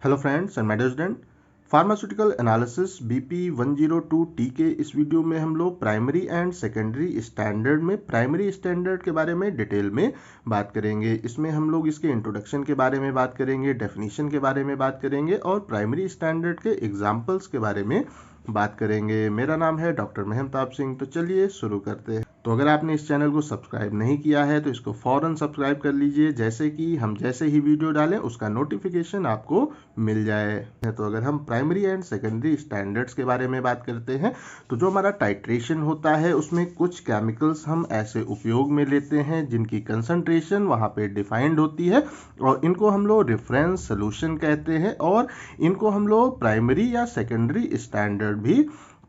Hello friends and my student, pharmaceutical analysis BP 102T के इस video में हम लोग प्राइमरी एंड सेकेंडरी स्टैंडर्ड में प्राइमरी स्टैंडर्ड के बारे में डिटेल में बात करेंगे। इसमें हम लोग इसके इंट्रोडक्शन के बारे में बात करेंगे, डेफिनेशन के बारे में बात करेंगे और प्राइमरी स्टैंडर्ड के एग्जाम्पल्स के बारे में बात करेंगे। मेरा नाम है डॉक्टर मेहमताब सिंह। तो चलिए शुरू करते हैं। तो अगर आपने इस चैनल को सब्सक्राइब नहीं किया है तो इसको फौरन सब्सक्राइब कर लीजिए, जैसे कि हम जैसे ही वीडियो डालें उसका नोटिफिकेशन आपको मिल जाए। तो अगर हम प्राइमरी एंड सेकेंडरी स्टैंडर्ड्स के बारे में बात करते हैं तो जो हमारा टाइट्रेशन होता है उसमें कुछ केमिकल्स हम ऐसे उपयोग में लेते हैं जिनकी कंसंट्रेशन वहाँ पे डिफाइंड होती है और इनको हम लोग रेफरेंस सोल्यूशन कहते हैं और इनको हम लोग प्राइमरी या सेकेंडरी स्टैंडर्ड भी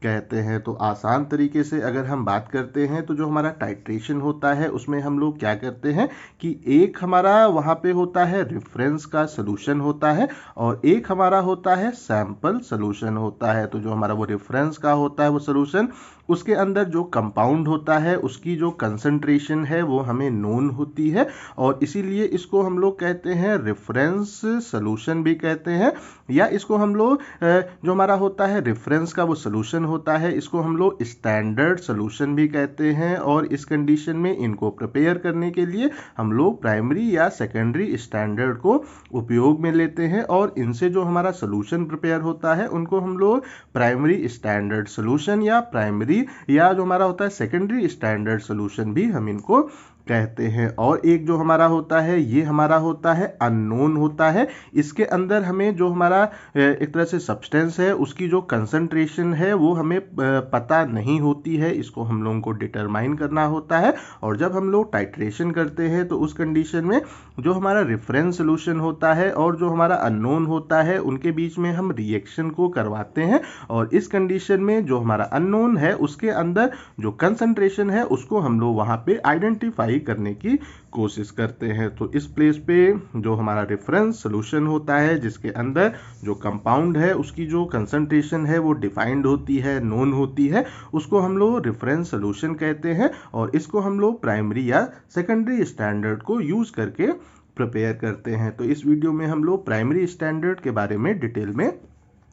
कहते हैं। तो आसान तरीके से अगर हम बात करते हैं तो जो हमारा टाइट्रेशन होता है उसमें हम लोग क्या करते हैं कि एक हमारा वहाँ पे होता है रेफरेंस का सोल्यूशन होता है और एक हमारा होता है सैंपल सोल्यूशन होता है। तो जो हमारा वो रेफरेंस का होता है वो सोल्यूशन, उसके अंदर जो कंपाउंड होता है उसकी जो कंसंट्रेशन है वो हमें नोन होती है और इसीलिए इसको हम लोग कहते हैं रेफरेंस सोल्यूशन भी कहते हैं, या इसको हम लोग जो हमारा होता है रेफरेंस का वो सोल्यूशन होता है इसको हम लोग स्टैंडर्ड सोल्यूशन भी कहते हैं। और इस कंडीशन में इनको प्रिपेयर करने के लिए हम लोग प्राइमरी या सेकेंडरी स्टैंडर्ड को उपयोग में लेते हैं और इनसे जो हमारा सोल्यूशन प्रिपेयर होता है उनको हम लोग प्राइमरी स्टैंडर्ड सोल्यूशन या प्राइमरी या जो हमारा होता है सेकेंडरी स्टैंडर्ड सोल्यूशन भी हम इनको कहते हैं। और एक जो हमारा होता है ये हमारा होता है अननोन होता है। इसके अंदर हमें जो हमारा एक तरह से सब्सटेंस है उसकी जो कंसंट्रेशन है वो हमें पता नहीं होती है, इसको हम लोगों को डिटरमाइन करना होता है। और जब हम लोग टाइट्रेशन करते हैं तो उस कंडीशन में जो हमारा रेफरेंस सोल्यूशन होता है और जो हमारा अननोन होता है उनके बीच में हम रिएक्शन को करवाते हैं और इस कंडीशन में जो हमारा अननोन है उसके अंदर जो कंसंट्रेशन है उसको हम लोग वहाँ पे आइडेंटिफाई करने की कोशिश करते हैं। तो इस प्लेस पे जो हमारा रेफरेंस सोल्यूशन होता है जिसके अंदर जो कंपाउंड है उसकी जो कंसंट्रेशन है वो डिफाइंड होती है, नोन होती है, उसको हम लोग रेफरेंस सोल्यूशन कहते हैं और इसको हम लोग प्राइमरी या सेकेंडरी स्टैंडर्ड को यूज करके प्रिपेयर करते हैं। तो इस वीडियो में हम लोग प्राइमरी स्टैंडर्ड के बारे में डिटेल में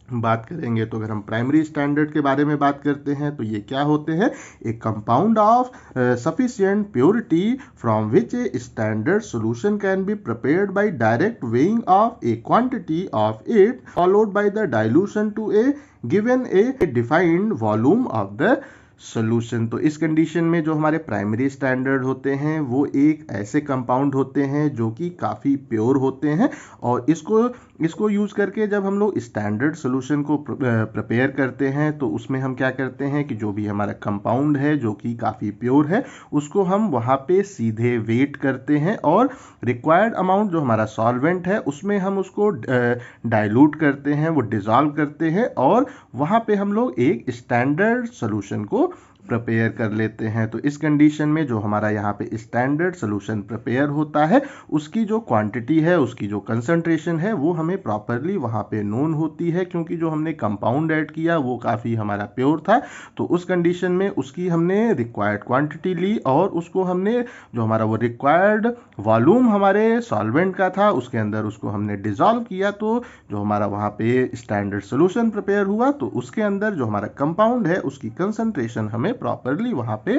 बात करेंगे। तो अगर हम प्राइमरी स्टैंडर्ड के बारे में बात करते हैं तो ये क्या होते हैं, a compound of sufficient purity from which a standard solution can be prepared by direct weighing of a quantity of it followed by the dilution to a given a defined volume of the solution. तो इस condition में जो हमारे primary standard होते हैं वो एक ऐसे कंपाउंड होते हैं जो कि काफ़ी प्योर होते हैं और इसको यूज़ करके जब हम लोग स्टैंडर्ड सोल्यूशन को प्रिपेयर करते हैं तो उसमें हम क्या करते हैं कि जो भी हमारा कंपाउंड है जो कि काफ़ी प्योर है उसको हम वहाँ पे सीधे वेट करते हैं और रिक्वायर्ड अमाउंट जो हमारा सॉल्वेंट है उसमें हम उसको डाइल्यूट करते हैं, वो डिजॉल्व करते हैं और वहाँ पे हम लोग एक स्टैंडर्ड सोल्यूशन को प्रिपेयर कर लेते हैं। तो इस कंडीशन में जो हमारा यहाँ पे स्टैंडर्ड सोल्यूशन प्रिपेयर होता है उसकी जो क्वांटिटी है, उसकी जो कंसंट्रेशन है वो हमें प्रॉपरली वहाँ पे नोन होती है, क्योंकि जो हमने कंपाउंड ऐड किया वो काफ़ी हमारा प्योर था। तो उस कंडीशन में उसकी हमने रिक्वायर्ड क्वांटिटी ली और उसको हमने जो हमारा वो रिक्वायर्ड वॉल्यूम हमारे सॉल्वेंट का था उसके अंदर उसको हमने डिजॉल्व किया। तो जो हमारा वहाँ पे स्टैंडर्ड सोल्यूशन प्रिपेयर हुआ तो उसके अंदर जो हमारा कंपाउंड है उसकी कंसंट्रेशन हमें प्रॉपरली वहाँ पे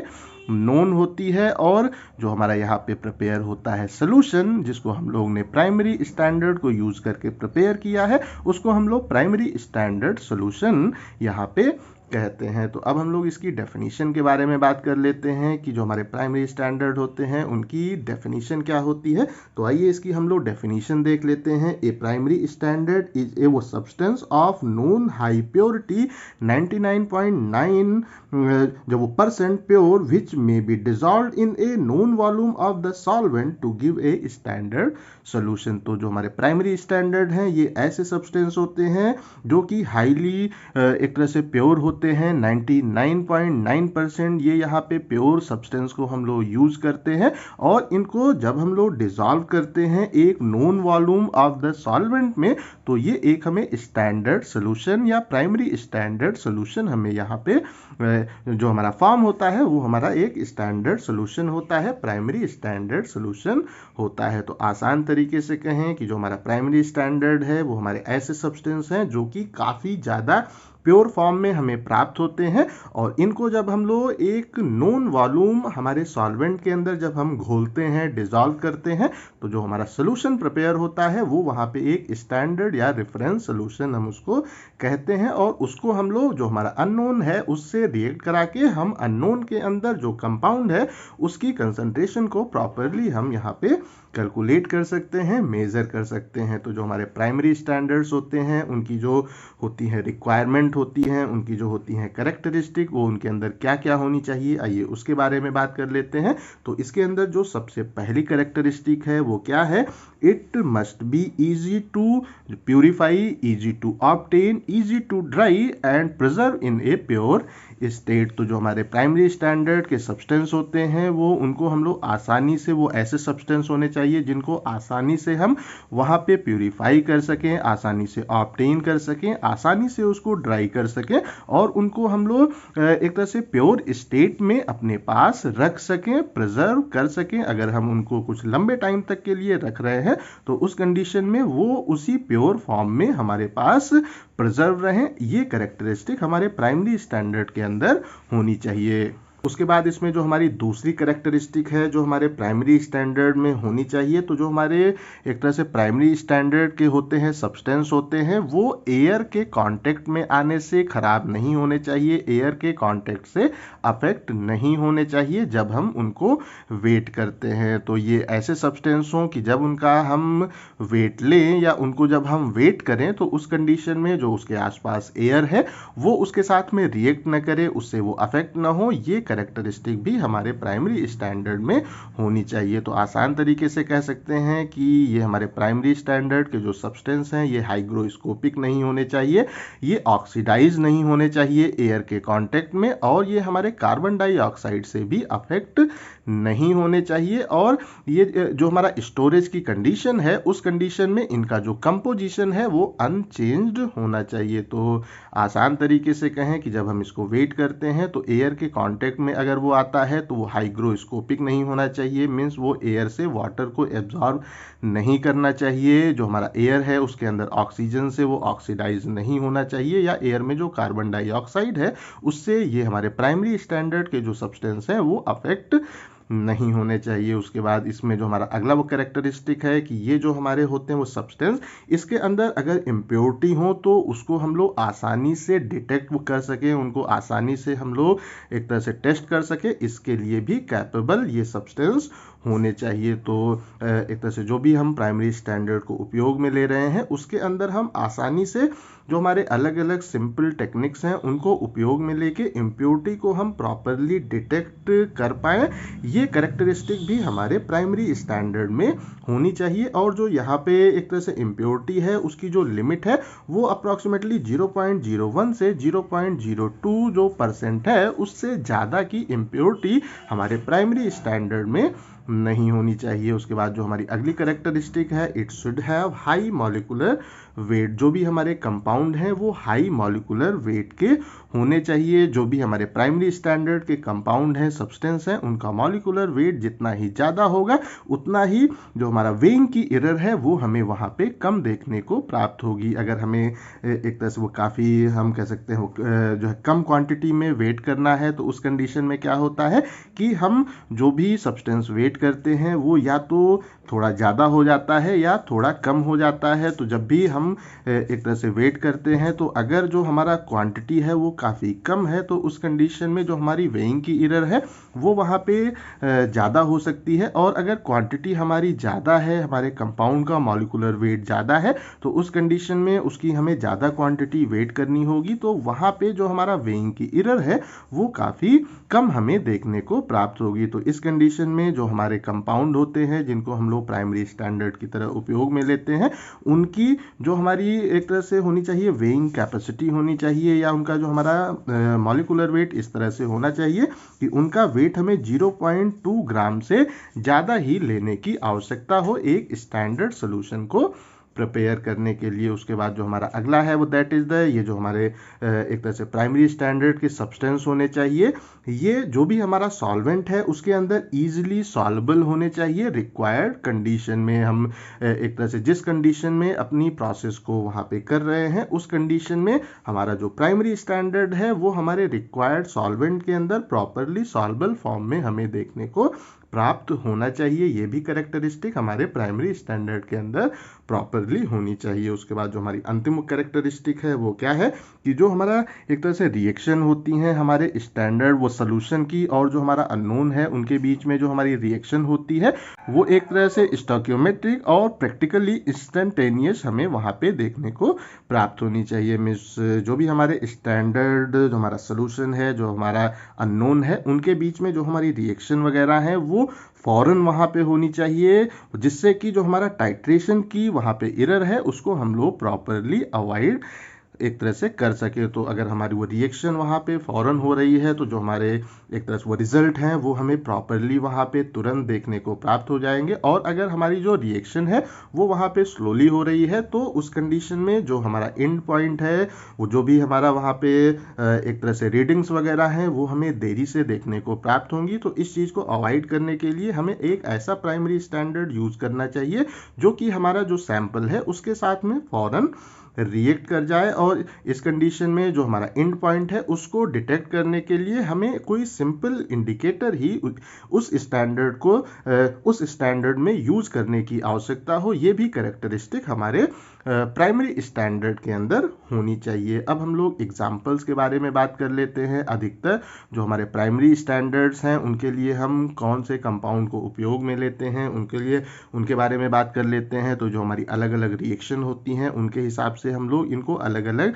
नोन होती है और जो हमारा यहाँ पे प्रिपेयर होता है सोल्यूशन जिसको हम लोग ने प्राइमरी स्टैंडर्ड को यूज करके प्रिपेयर किया है उसको हम लोग प्राइमरी स्टैंडर्ड सोल्यूशन यहाँ पे कहते हैं। तो अब हम लोग इसकी डेफिनेशन के बारे में बात कर लेते हैं कि जो हमारे प्राइमरी स्टैंडर्ड होते हैं उनकी डेफिनेशन क्या होती है। तो आइए इसकी हम लोग डेफिनेशन देख लेते हैं। A primary standard is a वो substance of known high purity 99.9 जो वो percent pure which may be dissolve in a known volume of the solvent to give a standard solution. तो जो हमारे प्राइमरी स्टैंडर्ड हैं ये ऐसे सब्सटेंस होते हैं जो कि हाईली एक तरह से प्योर होते होते हैं 99.9% ये यहाँ पे प्योर सब्सटेंस को हम लोग यूज करते हैं, और इनको जब हम लोग डिसॉल्व करते हैं एक known volume of the solvent में, तो ये एक हमें स्टैंडर्ड सोल्यूशन या प्राइमरी स्टैंडर्ड सोल्यूशन हमें यहाँ पे जो हमारा फॉर्म होता है वो हमारा एक स्टैंडर्ड सोल्यूशन होता है, प्राइमरी स्टैंडर्ड सोल्यूशन होता है। तो आसान तरीके से कहें कि जो हमारा प्राइमरी स्टैंडर्ड है वो हमारे ऐसे सब्सटेंस हैं जो कि काफ़ी ज़्यादा प्योर फॉर्म में हमें प्राप्त होते हैं, और इनको जब हम लोग एक नोन वॉल्यूम हमारे सॉल्वेंट के अंदर जब हम घोलते हैं, डिसॉल्व करते हैं, तो जो हमारा सोल्यूशन प्रिपेयर होता है वो वहाँ पे एक स्टैंडर्ड या रेफरेंस सोल्यूशन हम उसको कहते हैं, और उसको हम लोग जो हमारा अननोन है उससे रिएक्ट करा के हम अननोन के अंदर जो कंपाउंड है उसकी कंसंट्रेशन को प्रॉपरली हम यहाँ पे कैलकुलेट कर सकते हैं, मेजर कर सकते हैं। तो जो हमारे प्राइमरी स्टैंडर्ड्स होते हैं उनकी जो होती है रिक्वायरमेंट होती हैं, उनकी जो होती हैं कैरेक्टरिस्टिक, वो उनके अंदर क्या क्या होनी चाहिए, आइए उसके बारे में बात कर लेते हैं। तो इसके अंदर जो सबसे पहली कैरेक्टरिस्टिक है वो क्या है, it must be easy to purify, easy to obtain, easy to dry and preserve in a pure state. तो जो हमारे प्राइमरी स्टैंडर्ड के सब्सटेंस होते हैं वो उनको हम लोग आसानी से, वो ऐसे सब्सटेंस होने चाहिए जिनको आसानी से हम वहाँ पे प्यूरिफाई कर सकें, आसानी से ऑब्टेन कर सकें, आसानी से उसको ड्राई कर सकें, और उनको हम लोग एक तरह से प्योर स्टेट में अपने पास रख सकें, प्रिजर्व कर सकें। अगर हम उनको कुछ लंबे टाइम तक के लिए रख रहे हैं तो उस कंडीशन में वो उसी प्योर फॉर्म में हमारे पास प्रिजर्व रहें। ये कैरेक्टरिस्टिक हमारे प्राइमरी स्टैंडर्ड के अंदर होनी चाहिए। उसके बाद इसमें जो हमारी दूसरी कैरेक्टरिस्टिक है जो हमारे प्राइमरी स्टैंडर्ड में होनी चाहिए, तो जो हमारे एक तरह से प्राइमरी स्टैंडर्ड के होते हैं सब्सटेंस होते हैं वो एयर के कांटेक्ट में आने से खराब नहीं होने चाहिए, एयर के कांटेक्ट से अफेक्ट नहीं होने चाहिए जब हम उनको वेट करते हैं। तो ये ऐसे सब्सटेंस हों कि जब उनका हम वेट लें या उनको जब हम वेट करें तो उस कंडीशन में जो उसके आसपास एयर है वो उसके साथ में रिएक्ट न करे, उससे वो अफेक्ट ना हो। ये कैरेक्टरिस्टिक भी हमारे प्राइमरी स्टैंडर्ड में होनी चाहिए। तो आसान तरीके से कह सकते हैं कि ये हमारे प्राइमरी स्टैंडर्ड के जो सब्सटेंस हैं ये हाइग्रोस्कोपिक नहीं होने चाहिए, ये ऑक्सीडाइज नहीं होने चाहिए एयर के कांटेक्ट में, और ये हमारे कार्बन डाइऑक्साइड से भी अफेक्ट नहीं होने चाहिए। और ये जो हमारा स्टोरेज की कंडीशन है उस कंडीशन में इनका जो कंपोजिशन है वो अनचेंज्ड होना चाहिए। तो आसान तरीके से कहें कि जब हम इसको वेट करते हैं तो एयर के कांटेक्ट में अगर वो आता है तो वो हाइग्रोस्कोपिक नहीं होना चाहिए, मीन्स वो एयर से वाटर को एब्जॉर्ब नहीं करना चाहिए। जो हमारा एयर है उसके अंदर ऑक्सीजन से वो ऑक्सीडाइज नहीं होना चाहिए, या एयर में जो कार्बन डाइऑक्साइड है उससे ये हमारे प्राइमरी स्टैंडर्ड के जो सब्सटेंस है वो अफेक्ट नहीं होने चाहिए। उसके बाद इसमें जो हमारा अगला वो कैरेक्टरिस्टिक है कि ये जो हमारे होते हैं वो सब्सटेंस, इसके अंदर अगर इम्प्योरिटी हो तो उसको हम लोग आसानी से डिटेक्ट कर सकें, उनको आसानी से हम लोग एक तरह से टेस्ट कर सके, इसके लिए भी कैपेबल ये सब्सटेंस होने चाहिए। तो एक तरह से जो भी हम प्राइमरी स्टैंडर्ड को उपयोग में ले रहे हैं उसके अंदर हम आसानी से जो हमारे अलग अलग सिंपल टेक्निक्स हैं उनको उपयोग में लेके इम्प्योरिटी को हम प्रॉपरली डिटेक्ट कर पाएँ, ये कैरेक्टरिस्टिक भी हमारे प्राइमरी स्टैंडर्ड में होनी चाहिए। और जो यहाँ पे एक तरह से इम्प्योरिटी है उसकी जो लिमिट है वो अप्रॉक्सीमेटली 0.01 से 0.02 जो % है उससे ज़्यादा की इम्प्योरिटी हमारे प्राइमरी स्टैंडर्ड में नहीं होनी चाहिए। उसके बाद जो हमारी अगली कैरेक्टरिस्टिक है, it should have high molecular weight. जो भी हमारे कंपाउंड हैं वो हाई मॉलिक्यूलर वेट के होने चाहिए। जो भी हमारे प्राइमरी स्टैंडर्ड के कंपाउंड हैं, सब्सटेंस हैं, उनका मॉलिक्यूलर वेट जितना ही ज़्यादा होगा उतना ही जो हमारा वेइंग की एरर है वो हमें वहाँ पे कम देखने को प्राप्त होगी। अगर हमें एक तरह से वो काफ़ी हम कह सकते हैं जो है कम क्वांटिटी में वेट करना है तो उस कंडीशन में क्या होता है कि हम जो भी सब्सटेंस वेट करते हैं वो या तो थोड़ा ज़्यादा हो जाता है या थोड़ा कम हो जाता है। तो जब भी हम एक तरह से वेट करते हैं तो अगर जो हमारा क्वांटिटी है वो काफ़ी कम है तो उस कंडीशन में जो हमारी वेइंग की एरर है वो वहाँ पे ज़्यादा हो सकती है। और अगर क्वांटिटी हमारी ज़्यादा है, हमारे कंपाउंड का मॉलिक्यूलर वेट ज़्यादा है, तो उस कंडीशन में उसकी हमें ज़्यादा क्वांटिटी वेट करनी होगी, तो वहाँ पे जो हमारा वेइंग की एरर है वो काफ़ी कम हमें देखने को प्राप्त होगी। तो इस कंडीशन में जो हमारे हमारे कंपाउंड होते हैं जिनको हम लोग प्राइमरी स्टैंडर्ड की तरह उपयोग में लेते हैं, उनकी जो हमारी एक तरह से होनी चाहिए वेइंग कैपेसिटी होनी चाहिए, या उनका जो हमारा मॉलिक्यूलर वेट इस तरह से होना चाहिए कि उनका वेट हमें 0.2 ग्राम से ज़्यादा ही लेने की आवश्यकता हो एक स्टैंडर्ड सोल्यूशन को प्रिपेयर करने के लिए। उसके बाद जो हमारा अगला है वो दैट इज़ द, ये जो हमारे एक तरह से प्राइमरी स्टैंडर्ड के सब्सटेंस होने चाहिए, ये जो भी हमारा सॉल्वेंट है उसके अंदर इजीली सॉल्वेबल होने चाहिए रिक्वायर्ड कंडीशन में। हम एक तरह से जिस कंडीशन में अपनी प्रोसेस को वहाँ पे कर रहे हैं उस कंडीशन में हमारा जो प्राइमरी स्टैंडर्ड है वो हमारे रिक्वायर्ड सॉल्वेंट के अंदर प्रॉपरली सॉल्वेबल फॉर्म में हमें देखने को प्राप्त होना चाहिए। ये भी कैरेक्टरिस्टिक हमारे प्राइमरी स्टैंडर्ड के अंदर प्रॉपरली होनी चाहिए। उसके बाद जो हमारी अंतिम कैरेक्टरिस्टिक है वो क्या है कि जो हमारा एक तरह से रिएक्शन होती हैं हमारे स्टैंडर्ड वो सोल्यूशन की और जो हमारा अननोन है उनके बीच में जो हमारी रिएक्शन होती है वो एक तरह से स्टोइकियोमेट्रिक और प्रैक्टिकली इंस्टेंटेनियस हमें वहाँ पे देखने को प्राप्त होनी चाहिए। मीन्स जो भी हमारे स्टैंडर्ड जो हमारा सोल्यूशन है जो हमारा अननोन है उनके बीच में जो हमारी रिएक्शन वगैरह है वो फौरन वहाँ पे होनी चाहिए, जिससे कि जो हमारा टाइट्रेशन की वहाँ पे एरर है उसको हम लोग प्रॉपरली अवॉइड एक तरह से कर सके। तो अगर हमारी वो रिएक्शन वहाँ पे फौरन हो रही है तो जो हमारे एक तरह से वो रिजल्ट हैं वो हमें प्रॉपरली वहाँ पे तुरंत देखने को प्राप्त हो जाएंगे। और अगर हमारी जो रिएक्शन है वो वहाँ पे स्लोली हो रही है तो उस कंडीशन में जो हमारा एंड पॉइंट है वो जो भी हमारा वहाँ पे एक तरह से रीडिंग्स वगैरह हैं वो हमें देरी से देखने को प्राप्त होंगी। तो इस चीज़ को अवॉइड करने के लिए हमें एक ऐसा प्राइमरी स्टैंडर्ड यूज़ करना चाहिए जो कि हमारा जो सैंपल है उसके साथ में फौरन रिएक्ट कर जाए। और इस कंडीशन में जो हमारा एंड पॉइंट है उसको डिटेक्ट करने के लिए हमें कोई सिंपल इंडिकेटर ही उस स्टैंडर्ड को उस स्टैंडर्ड में यूज करने की आवश्यकता हो। ये भी कैरेक्टरिस्टिक हमारे प्राइमरी स्टैंडर्ड के अंदर होनी चाहिए। अब हम लोग एग्जाम्पल्स के बारे में बात कर लेते हैं। अधिकतर जो हमारे प्राइमरी स्टैंडर्ड्स हैं उनके लिए हम कौन से कंपाउंड को उपयोग में लेते हैं उनके लिए उनके बारे में बात कर लेते हैं। तो जो हमारी अलग अलग रिएक्शन होती हैं उनके हिसाब से हम लोग इनको अलग अलग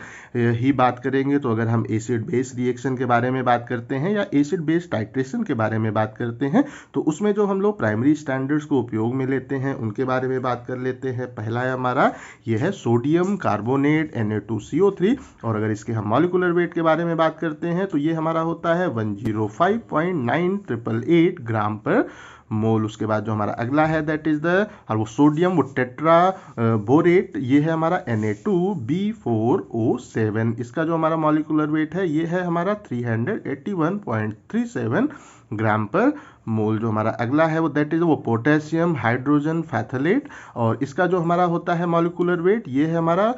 ही बात करेंगे। तो अगर हम एसिड बेस रिएक्शन के बारे में बात करते हैं या एसिड बेस टाइट्रेशन के बारे में बात करते हैं तो उसमें जो हम लोग प्राइमरी स्टैंडर्ड्स को उपयोग में लेते हैं उनके बारे में बात कर लेते हैं। पहला है हमारा ये है सोडियम कार्बोनेट Na2CO3, और अगर इसके हम मॉलिक्यूलर वेट के बारे में बात करते हैं तो ये हमारा होता है 105.9888 ग्राम पर मोल। उसके बाद जो हमारा अगला है दैट इज द और वो सोडियम वो टेट्रा बोरेट, ये है हमारा Na2B4O7। इसका जो हमारा मॉलिक्यूलर वेट है ये है हमारा 381.37 ग्राम पर मोल। जो हमारा अगला है वो दैट इज वो पोटेशियम हाइड्रोजन फैथलेट, और इसका जो हमारा होता है मॉलिक्यूलर वेट ये है हमारा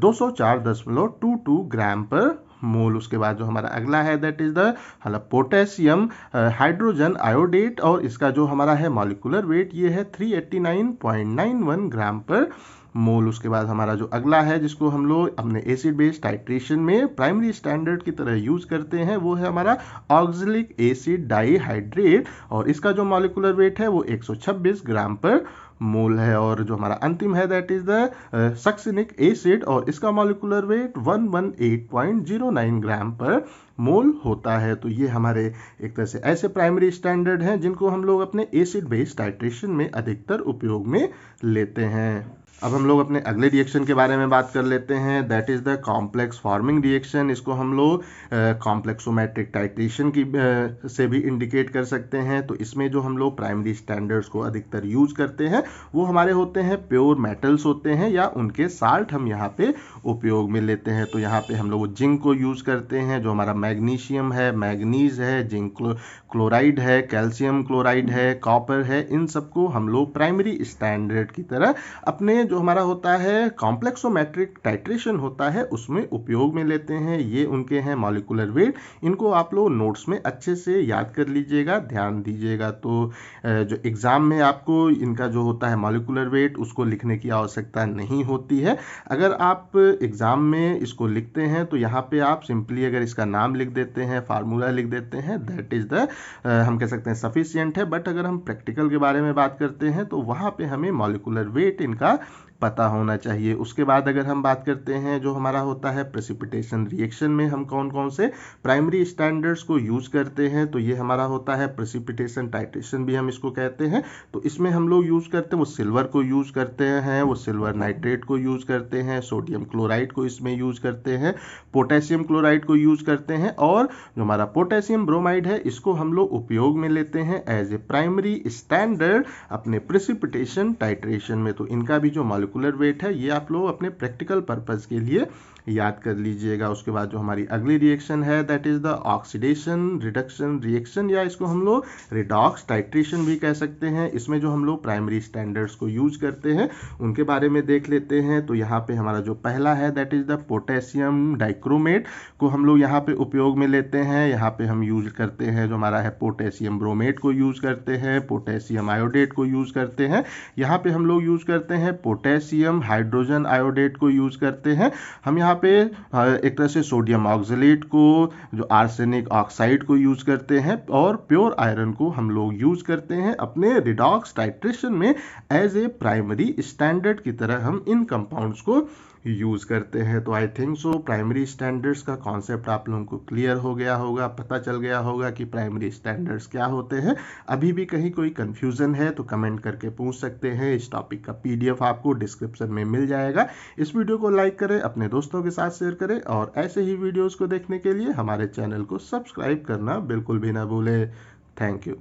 204.22 ग्राम पर मोल। उसके बाद जो हमारा अगला है that is the potassium hydrogen iodate, और इसका जो हमारा है मॉलिक्यूलर वेट ये है 389.91 ग्राम पर मोल। उसके बाद हमारा जो अगला है जिसको हम लोग अपने एसिड बेस टाइट्रेशन में प्राइमरी स्टैंडर्ड की तरह यूज करते हैं वो है हमारा ऑक्सैलिक एसिड डाइहाइड्रेट, और इसका जो मॉलिक्यूलर वेट है वो 126 ग्राम पर मोल है। और जो हमारा अंतिम है that is the succinic acid, और इसका मॉलिक्यूलर वेट 118.09 ग्राम पर मोल होता है। तो ये हमारे एक तरह से ऐसे प्राइमरी स्टैंडर्ड हैं जिनको हम लोग अपने एसिड बेस टाइट्रेशन में अधिकतर उपयोग में लेते हैं। अब हम लोग अपने अगले रिएक्शन के बारे में बात कर लेते हैं that is the complex forming reaction. इसको हम लोग कॉम्प्लेक्सोमेट्रिक टाइट्रेशन की से भी इंडिकेट कर सकते हैं। तो इसमें जो हम लोग प्राइमरी स्टैंडर्ड्स को अधिकतर यूज करते हैं वो हमारे होते हैं प्योर मेटल्स होते हैं या उनके साल्ट हम यहाँ पे उपयोग में लेते हैं। तो यहाँ पे हम लोग जिंक को यूज करते हैं, जो हमारा मैग्नीशियम है, मैग्नीज है, जिंक क्लोराइड है, कैल्शियम क्लोराइड है, कॉपर है, इन सबको हम लोग प्राइमरी स्टैंडर्ड की तरह अपने जो हमारा होता है कॉम्प्लेक्सोमेट्रिक टाइट्रेशन होता है उसमें उपयोग में लेते हैं। ये उनके हैं मॉलिक्यूलर वेट, इनको आप लोग नोट्स में अच्छे से याद कर लीजिएगा, ध्यान दीजिएगा। तो जो एग्जाम में आपको इनका जो होता है मॉलिक्यूलर वेट उसको लिखने की आवश्यकता नहीं होती है। अगर आप एग्जाम में इसको लिखते हैं तो यहाँ पे आप सिंपली अगर इसका नाम लिख देते हैं, फार्मूला लिख देते हैं, दैट इज द हम कह सकते हैं सफिशिएंट है। बट अगर हम प्रैक्टिकल के बारे में बात करते हैं तो वहाँ पे हमें मॉलिक्यूलर वेट इनका पता होना चाहिए। उसके बाद अगर हम बात करते हैं जो हमारा होता है प्रेसिपिटेशन रिएक्शन में हम कौन कौन से प्राइमरी स्टैंडर्ड्स को यूज करते हैं, तो ये हमारा होता है प्रेसिपिटेशन टाइट्रेशन भी हम इसको कहते हैं। तो इसमें हम लोग यूज करते हैं वो सिल्वर को यूज करते हैं, वो सिल्वर नाइट्रेट को यूज करते हैं, सोडियम क्लोराइड को इसमें यूज करते हैं, पोटेशियम क्लोराइड को यूज करते हैं, और जो हमारा पोटेशियम ब्रोमाइड है इसको हम लोग उपयोग में लेते हैं एज ए प्राइमरी स्टैंडर्ड अपने प्रेसिपिटेशन टाइट्रेशन में। तो इनका भी जो मॉलिक्यूलर वेट है ये आप लोग अपने प्रैक्टिकल पर्पस के लिए याद कर लीजिएगा। उसके बाद जो हमारी अगली रिएक्शन है that is the oxidation reduction reaction, या इसको हम लोग रिडॉक्स टाइट्रेशन भी कह सकते हैं। इसमें जो हम लोग प्राइमरी स्टैंडर्ड्स को यूज करते हैं उनके बारे में देख लेते हैं। तो यहाँ पे हमारा जो पहला है that is the potassium dichromate को हम लोग यहाँ पे उपयोग में लेते हैं। यहाँ पे हम यूज करते हैं जो हमारा है पोटेशियम ब्रोमेट को यूज करते हैं, पोटेशियम आयोडेट को यूज करते हैं। यहाँ पे हम लोग यूज करते हैं पोटेशियम हाइड्रोजन आयोडेट को यूज करते हैं। हम यहाँ पे एक तरह से सोडियम ऑक्सलेट को, जो आर्सेनिक ऑक्साइड को यूज करते हैं, और प्योर आयरन को हम लोग यूज करते हैं अपने रिडॉक्स टाइट्रेशन में एज ए प्राइमरी स्टैंडर्ड की तरह हम इन कंपाउंड्स को यूज करते हैं। तो I think so primary standards का कॉन्सेप्ट आप लोगों को क्लियर हो गया होगा, पता चल गया होगा कि प्राइमरी स्टैंडर्ड्स क्या होते हैं। अभी भी कहीं कोई कंफ्यूजन है तो कमेंट करके पूछ सकते हैं। इस टॉपिक का PDF आपको डिस्क्रिप्शन में मिल जाएगा। इस वीडियो को लाइक करें, अपने दोस्तों के साथ शेयर करें, और ऐसे ही वीडियोस को देखने के लिए हमारे चैनल को सब्सक्राइब करना बिल्कुल भी ना भूलें। Thank you.